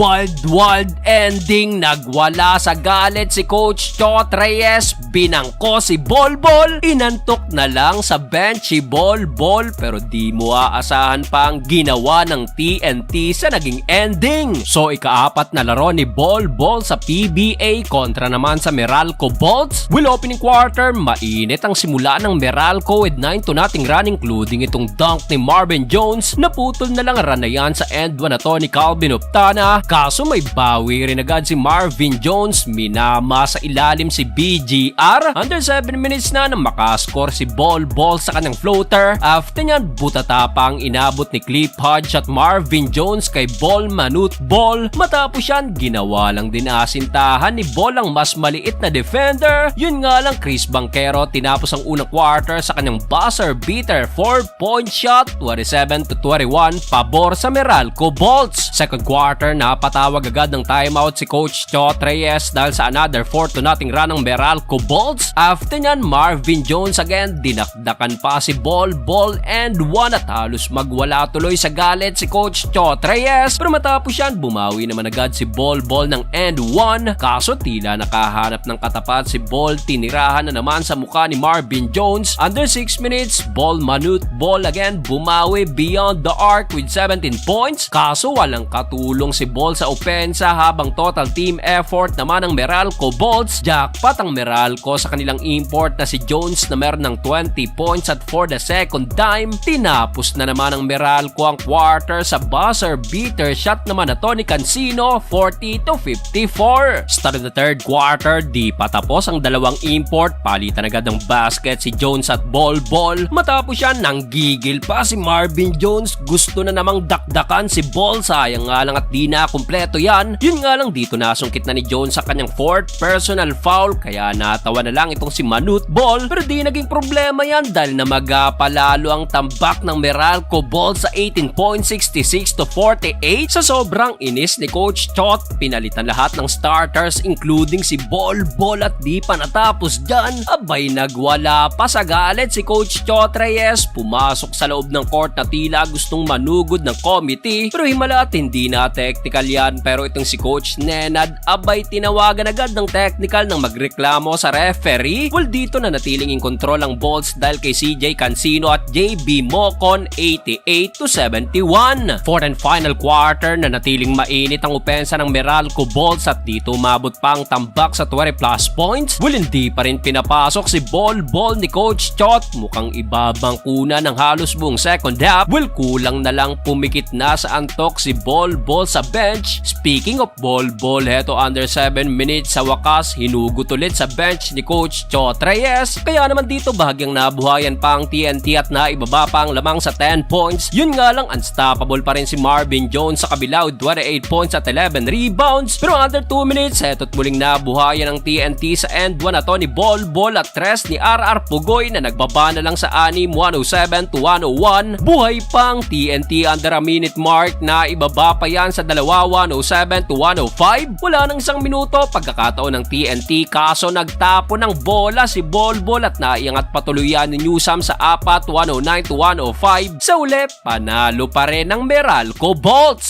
Wild ending, nagwala sa galit si Coach Chot Reyes, binangko si Bolbol, inantok na lang sa bench si Bolbol, pero di mo aasahan pang ginawa ng TNT sa naging ending. So ikaapat na laro ni Bolbol sa PBA kontra naman sa Meralco Bolts. Will opening quarter, mainit ang simula ng Meralco with 9-0 run including itong dunk ni Marvin Jones. Naputol na lang ang run na yan sa end 1 na to ni Calvin Optana, kaso may bawi rin agad si Marvin Jones, minama sa ilalim si BGR. Under 7 minutes na nang makascore si Bolbol sa kanyang floater. After nyan, butata pa ang inabot ni Cliff Hodge at Marvin Jones kay Bol Manut Bol. Matapos yan, ginawa lang din asintahan ni Bol ang mas maliit na defender. Yun nga lang, Chris Banquero tinapos ang unang quarter sa kanyang buzzer beater 4-point shot, 27-21 pabor sa Meralco Bolts. Second quarter, napatawag agad ng timeout si Coach Chot Reyes dahil sa another 4-0 run ng Meralco Bolts. After nyan, Marvin Jones again, dinakdakan pa si Bolbol and 1 at halos magwala tuloy sa galit si Coach Chot Reyes. Pero matapos yan, bumawi naman agad si Bolbol ng end 1. Kaso tila nakahanap ng katapat si Bol, tinirahan na naman sa mukha ni Marvin Jones. Under 6 minutes, Bol Manut Bol again, bumawi beyond the arc with 17 points. Kaso walang katulong si Bol sa opensa habang total team effort naman ng Meralco Bolts. Jackpot ang Meralco sa kanilang import na si Jones na meron ng 20 points at for the second time, tinapos na naman ng Meralco ang quarter sa buzzer beater shot naman na Tony Cancino, 40-54. Start of the third quarter, di patapos ang dalawang import, palitan agad ng basket si Jones at Bolbol. Matapos yan, nanggigil pa si Marvin Jones, gusto na namang dakdakan si Bol, sayang nga lang at di na kumpleto yan. Yun nga lang, dito nasungkit na ni Jones sa kanyang fourth personal foul, kaya natawa na lang itong si Manut Bol. Pero di naging problema yan dahil na magapalalo ang tambak ng Meralco Bolts sa 18.66-48. Sa sobrang inis ni Coach Chot, pinalitan lahat ng starters including si Bolbol at di pa natapos dyan. Abay, nagwala pa sa galit si Coach Chot Reyes, pumasok sa loob ng court na tila gustong manugod ng committee, pero himala at hindi na technical yan. Pero itong si Coach Nenad, abay tinawagan agad ng technical nang magreklamo sa referee. Well, dito na natiling in control ang Bolts dahil kay CJ Cancino at JB Mocon, 88-71. Fourth and final quarter na natiling mainit ang opensa ng Meralco Bolts at dito umabot pa ang tambak sa 20 plus points. Well, hindi pa rin pinapasok si Bolbol ni Coach Chot, mukhang ibabang kuna ng halos buong second half. Well, kulang na lang pumikit na sa antok si Bolbol sa bench. Speaking of Bolbol, heto under 7 minutes sa wakas, hinugot ulit sa bench ni Coach Chot Reyes. Kaya naman dito bahagyang nabuhayan pa ang TNT at naibaba pa ang lamang sa 10 points. Yun nga lang, unstoppable pa rin si Marvin Jones sa kabila with 28 points at 11 rebounds. Pero under 2 minutes, heto't muling nabuhayan ang TNT sa end 1 na to ni Bolbol at 3 ni RR Pugoy na nagbaba na lang sa 6, 107-101. Buhay pang TNT under a minute mark, na ibaba pa yan sa 2, 107-105. Wala nang isang minuto pagkakataon ng TNT, kaso nagtapo ng bola si Bolbol at naiangat patuloy yan ni Newsam sa 4, 109-105. Sa uli, panalo pa rin ng Meralco Bolts.